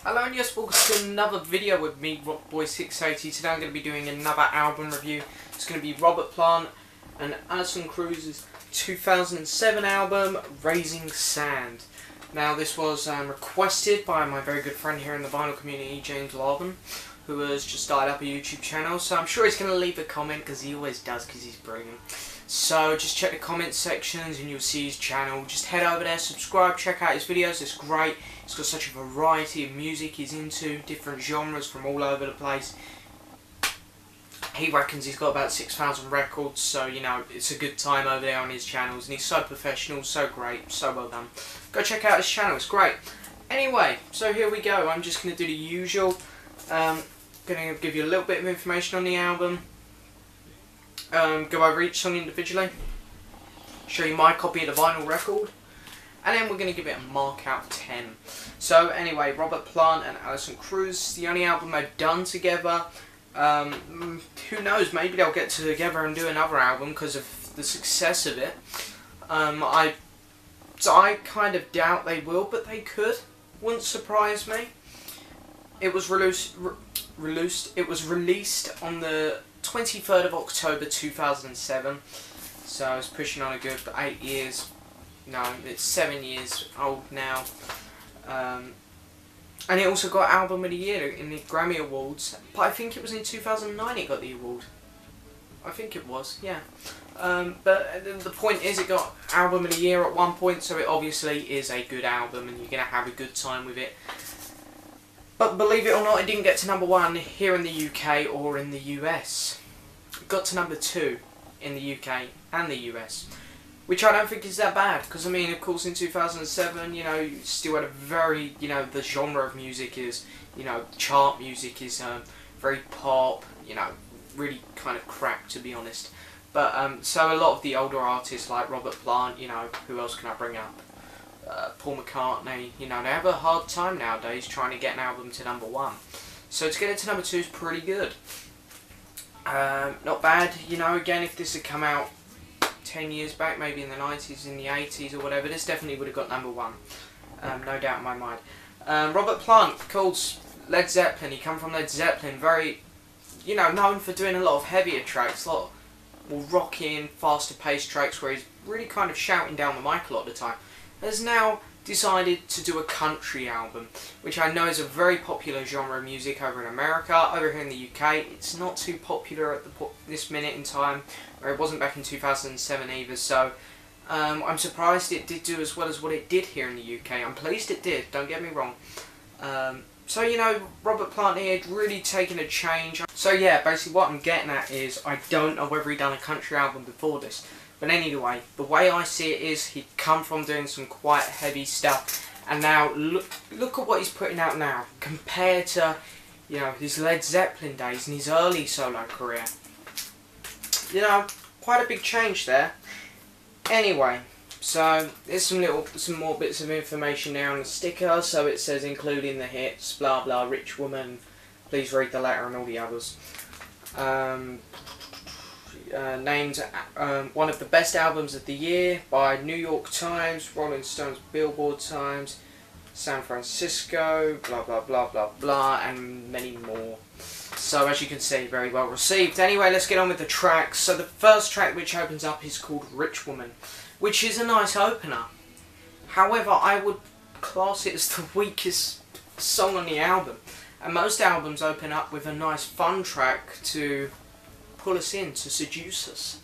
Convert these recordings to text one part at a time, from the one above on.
Hello and yes, welcome to another video with me, Rockboy680. Today I'm going to be doing another album review. It's going to be Robert Plant and Alison 2007 album, Raising Sand. Now this was requested by my very good friend here in the vinyl community, James Larvin, who has just started up a YouTube channel. So I'm sure he's going to leave a comment, because he always does, because he's brilliant. So just check the comment sections and you'll see his channel. Just head over there, subscribe, check out his videos. It's great. He's got such a variety of music he's into, different genres from all over the place. He reckons he's got about 6,000 records, so you know, it's a good time over there on his channels, and he's so professional, so great, so well done. Go check out his channel, it's great. Anyway, so here we go. I'm just going to do the usual. Going to give you a little bit of information on the album. Go over each song individually, show you my copy of the vinyl record, and then we're going to give it a mark out of 10. So anyway, Robert Plant and Alison, the only album they've done together. Who knows, maybe they'll get together and do another album because of the success of it. I kind of doubt they will, but they could. Wouldn't surprise me. It was released on the 23rd of October 2007, so it's pushing on a good 8 years. No, it's 7 years old now. And it also got Album of the Year in the Grammy Awards, but I think it was in 2009 it got the award. I think it was, yeah. But the point is, it got Album of the Year at one point, so it obviously is a good album and you're going to have a good time with it. But believe it or not, it didn't get to #1 here in the UK or in the US. It got to #2 in the UK and the US, which I don't think is that bad, because I mean, of course, in 2007, you know, you still had a very, you know, the genre of music is, you know, chart music is very pop, you know, really kind of crap, to be honest. But so a lot of the older artists like Robert Plant, you know, who else can I bring up? Paul McCartney, you know, they have a hard time nowadays trying to get an album to #1. So to get it to #2 is pretty good. Not bad, you know, again, if this had come out 10 years back, maybe in the 90s, in the 80s or whatever, this definitely would have got #1. No doubt in my mind. Robert Plant, called Led Zeppelin, he come from Led Zeppelin, very, you know, known for doing a lot of heavier tracks, a lot more rocking, faster paced tracks where he's really kind of shouting down the mic a lot of the time. Has now decided to do a country album, which I know is a very popular genre of music over in America. Over here in the UK, it's not too popular at this minute in time, or it wasn't back in 2007 either, so I'm surprised it did do as well as what it did here in the UK. I'm pleased it did, don't get me wrong. So, you know, Robert Plant here had really taken a change. So yeah, basically what I'm getting at is, I don't know whether he'd done a country album before this. But anyway, the way I see it is, he'd come from doing some quite heavy stuff, and now look at what he's putting out now, compared to, you know, his Led Zeppelin days and his early solo career. You know, quite a big change there. Anyway, so there's some more bits of information there on the sticker. So it says, including the hits, blah blah, Rich Woman, please read the letter, and all the others. Named one of the best albums of the year by New York Times, Rolling Stones, Billboard Times, San Francisco, blah blah blah blah blah, and many more. So as you can see, very well received. Anyway, let's get on with the tracks. So the first track which opens up is called Rich Woman, which is a nice opener. However, I would class it as the weakest song on the album. And most albums open up with a nice fun track to pull us in, to seduce us.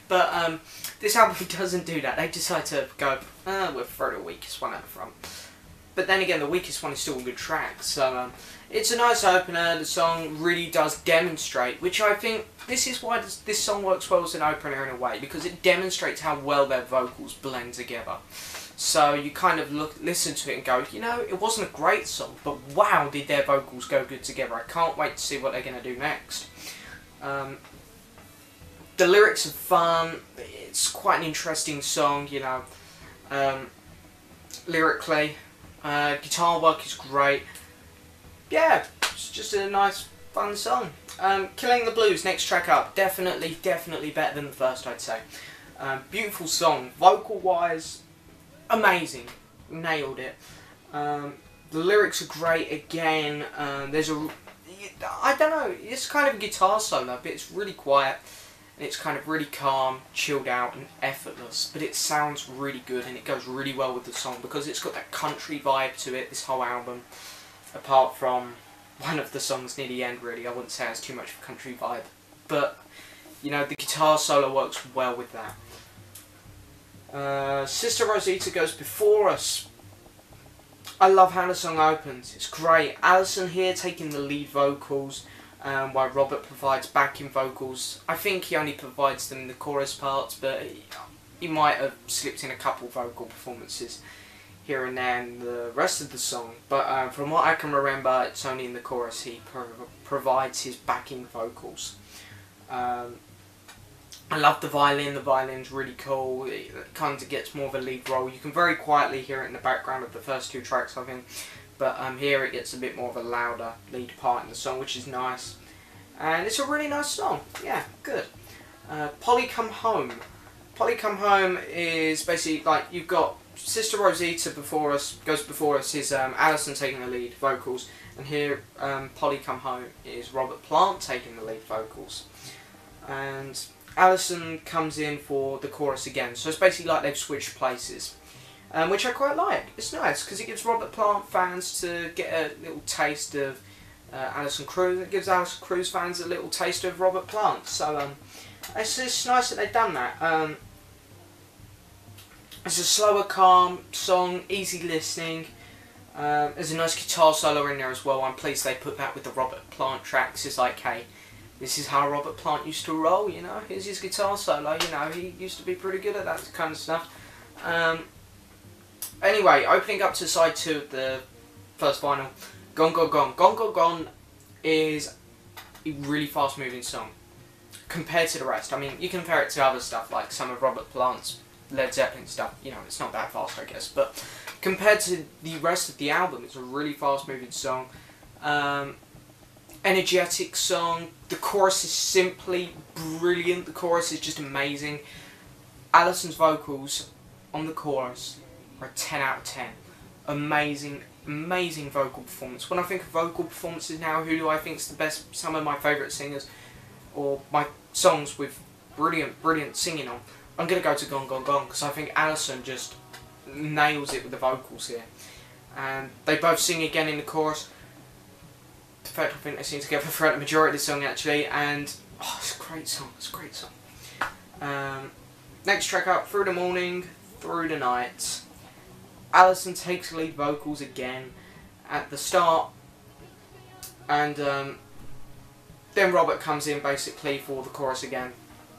But this album doesn't do that. They decide to go, we'll throw the weakest one at the front. But then again, the weakest one is still a good track. So it's a nice opener. The song really does demonstrate, which I think this is why this song works well as an opener in a way, because it demonstrates how well their vocals blend together. So you kind of listen to it and go, you know, it wasn't a great song, but wow, did their vocals go good together. I can't wait to see what they're going to do next. The lyrics are fun. It's quite an interesting song, you know, lyrically. Guitar work is great. Yeah, it's just a nice, fun song. Killing the Blues, next track up. Definitely better than the first, I'd say. Beautiful song. Vocal-wise, amazing. Nailed it. The lyrics are great again. There's a, I don't know, it's kind of a guitar solo, but it's really quiet. And it's kind of really calm, chilled out, and effortless. But it sounds really good, and it goes really well with the song because it's got that country vibe to it. This whole album, apart from one of the songs near the end, really, I wouldn't say it's too much of a country vibe. But you know, the guitar solo works well with that. Sister Rosita Goes Before Us. I love how the song opens. It's great. Alison here taking the lead vocals, while Robert provides backing vocals. I think he only provides them in the chorus parts, but he might have slipped in a couple vocal performances here and there in the rest of the song. But from what I can remember, it's only in the chorus he provides his backing vocals. I love the violin. The violin's really cool. It kind of gets more of a lead role. You can very quietly hear it in the background of the first two tracks, I think. But here it gets a bit more of a louder lead part in the song, which is nice. And it's a really nice song. Yeah, good. Polly Come Home. Polly Come Home is basically like you've got Sister Rosita Before Us, Goes Before Us is Alison taking the lead vocals. And here Polly Come Home is Robert Plant taking the lead vocals. And Alison comes in for the chorus again, so it's basically like they've switched places, which I quite like. It's nice because it gives Robert Plant fans to get a little taste of Alison Krauss. It gives Alison Krauss fans a little taste of Robert Plant. So it's just nice that they've done that. It's a slower, calm song, easy listening. There's a nice guitar solo in there as well. I'm pleased they put that with the Robert Plant tracks. It's like, hey, this is how Robert Plant used to roll, you know. Here's his guitar solo, you know. He used to be pretty good at that kind of stuff. Anyway, opening up to side 2 of the first vinyl, Gone Gone Gone. Gone Gone Gone is a really fast moving song compared to the rest. I mean, you compare it to other stuff like some of Robert Plant's Led Zeppelin stuff, you know, it's not that fast, I guess. But compared to the rest of the album, it's a really fast moving song. Energetic song. The chorus is simply brilliant. The chorus is just amazing. Alison's vocals on the chorus are a 10 out of 10. Amazing, amazing vocal performance. When I think of vocal performances now, who do I think is the best? Some of my favourite singers, or my songs with brilliant, brilliant singing on, I'm going to go to Gone Gone Gone, because I think Alison just nails it with the vocals here. And they both sing again in the chorus. In fact, I think they sing together throughout the majority of the song actually, and oh, it's a great song. It's a great song. Next track up, Through the Morning, Through the Night. Alison takes lead vocals again at the start, and then Robert comes in basically for the chorus again.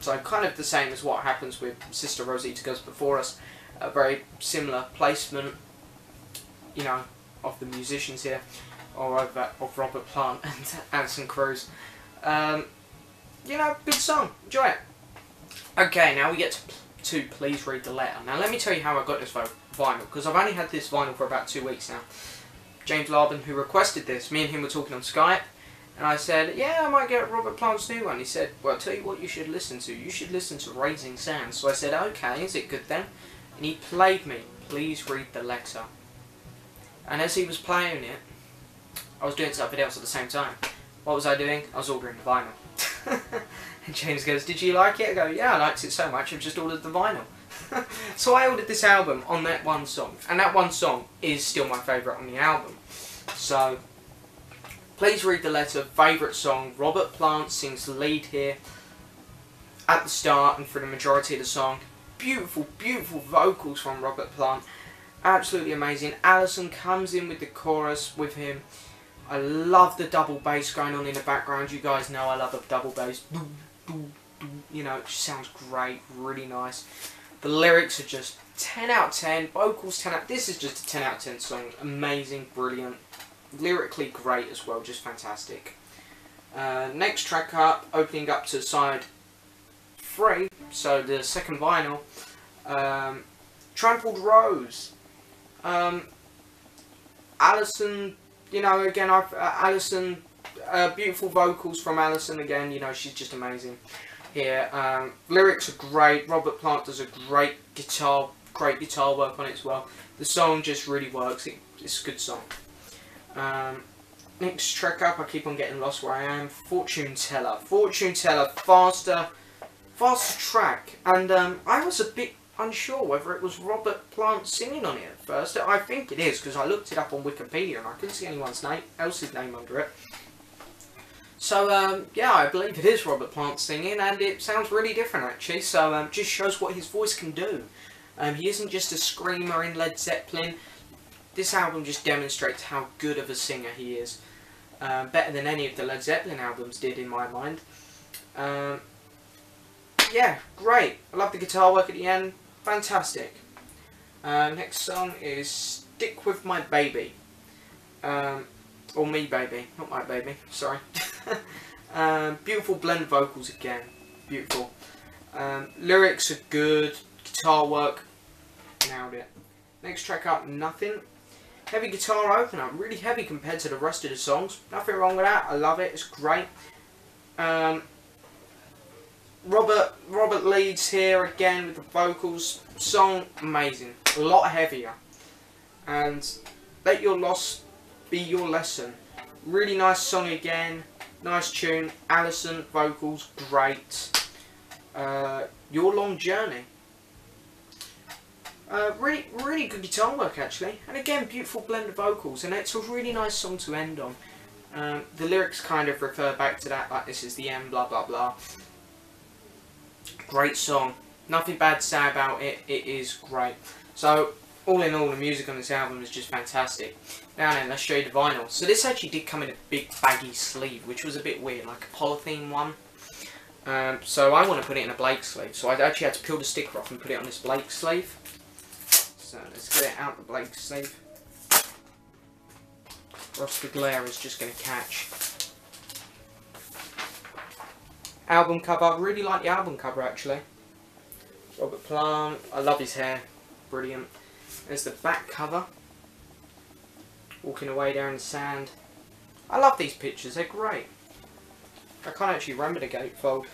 So kind of the same as what happens with Sister Rosita Goes Before Us. A very similar placement, you know, of the musicians here. Or of Robert Plant and Alison Krauss. You know, good song. Enjoy it. Okay, now we get to Please Read the Letter. Now let me tell you how I got this vinyl, because I've only had this vinyl for about 2 weeks now. James Larbin, who requested this, me and him were talking on Skype, and I said, yeah, I might get Robert Plant's new one. He said, well, I'll tell you what you should listen to. You should listen to Raising Sands. So I said, okay, is it good then? And he played me Please Read the Letter. And as he was playing it, I was doing something else at the same time. What was I doing? I was ordering the vinyl. And James goes, did you like it? I go, yeah, I liked it so much, I've just ordered the vinyl. So I ordered this album on that one song. And that one song is still my favourite on the album. So, Please Read the Letter, favourite song. Robert Plant sings the lead here at the start and for the majority of the song. Beautiful, beautiful vocals from Robert Plant. Absolutely amazing. Alison comes in with the chorus with him. I love the double bass going on in the background. You guys know I love a double bass. You know, it just sounds great. Really nice. The lyrics are just 10 out of 10. Vocals 10 out. This is just a 10 out of 10 song. Amazing, brilliant. Lyrically great as well. Just fantastic. Next track up, opening up to side 3. So the second vinyl. Trampled Rose. Alison, you know, again, Alison, beautiful vocals from Alison again, you know, she's just amazing here. Lyrics are great. Robert Plant does a great guitar work on it as well. The song just really works. It's a good song. Next track up, I keep on getting lost where I am. Fortune Teller. Fortune Teller, faster track. And I was a bit unsure whether it was Robert Plant singing on it at first. I think it is, because I looked it up on Wikipedia and I couldn't see anyone's else's name under it. So, yeah, I believe it is Robert Plant singing, and it sounds really different, actually. So, just shows what his voice can do. He isn't just a screamer in Led Zeppelin. This album just demonstrates how good of a singer he is. Better than any of the Led Zeppelin albums did, in my mind. Yeah, great. I love the guitar work at the end. Fantastic. Next song is Stick With My Baby. Or Me Baby, not My Baby, sorry. Beautiful blend of vocals again. Beautiful. Lyrics are good. Guitar work, nailed it. Next track up, Nothing. Heavy guitar opener, really heavy compared to the rest of the songs. Nothing wrong with that, I love it, it's great. Robert leads here again with the vocals. Song, amazing. A lot heavier. And Let Your Loss Be Your Lesson. Really nice song again. Nice tune. Alison, vocals, great. Your Long Journey. Really good guitar work actually, and again beautiful blend of vocals, and it's a really nice song to end on. The lyrics kind of refer back to that, like this is the end, blah blah blah. Great song, nothing bad to say about it, it is great. So all in all, the music on this album is just fantastic. Now then, let's show you the vinyl. So this actually did come in a big baggy sleeve, which was a bit weird, like a polythene one. So I want to put it in a Blake sleeve, so I actually had to peel the sticker off and put it on this Blake sleeve. So let's get it out the Blake sleeve, or else the glare is just going to catch. Album cover, I really like the album cover actually. Robert Plant, I love his hair, brilliant. There's the back cover, walking away there in the sand. I love these pictures, they're great. I can't actually remember the gatefold.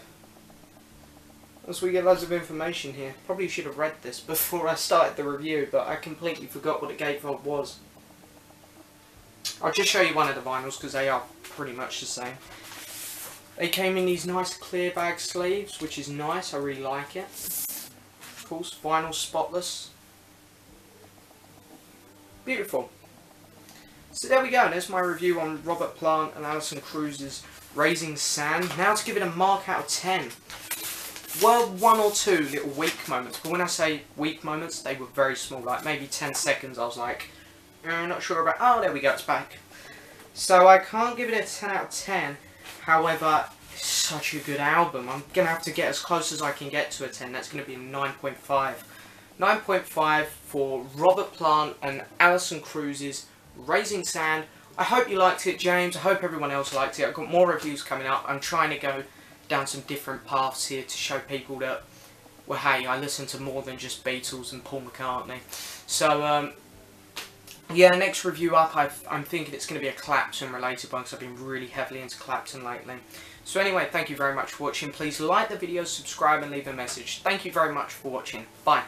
As we get loads of information here. Probably should have read this before I started the review, but I completely forgot what the gatefold was. I'll just show you one of the vinyls because they are pretty much the same. They came in these nice clear bag sleeves, which is nice, I really like it. Of course, vinyl spotless. Beautiful. So there we go, there's my review on Robert Plant and Alison Krauss's Raising Sand. Now to give it a mark out of 10. Were one or two little weak moments, but when I say weak moments, they were very small, like maybe 10 seconds. I was like, not sure about, oh there we go, it's back. So I can't give it a 10 out of 10, however, it's such a good album. I'm going to have to get as close as I can get to a 10, that's going to be a 9.5. 9.5 for Robert Plant and Alison Krauss's Raising Sand. I hope you liked it, James, I hope everyone else liked it. I've got more reviews coming up. I'm trying to go down some different paths here to show people that, well, hey, I listen to more than just Beatles and Paul McCartney. So, yeah, next review up, I'm thinking it's going to be a Clapton related one, because I've been really heavily into Clapton lately. So anyway, thank you very much for watching. Please like the video, subscribe and leave a message. Thank you very much for watching. Bye.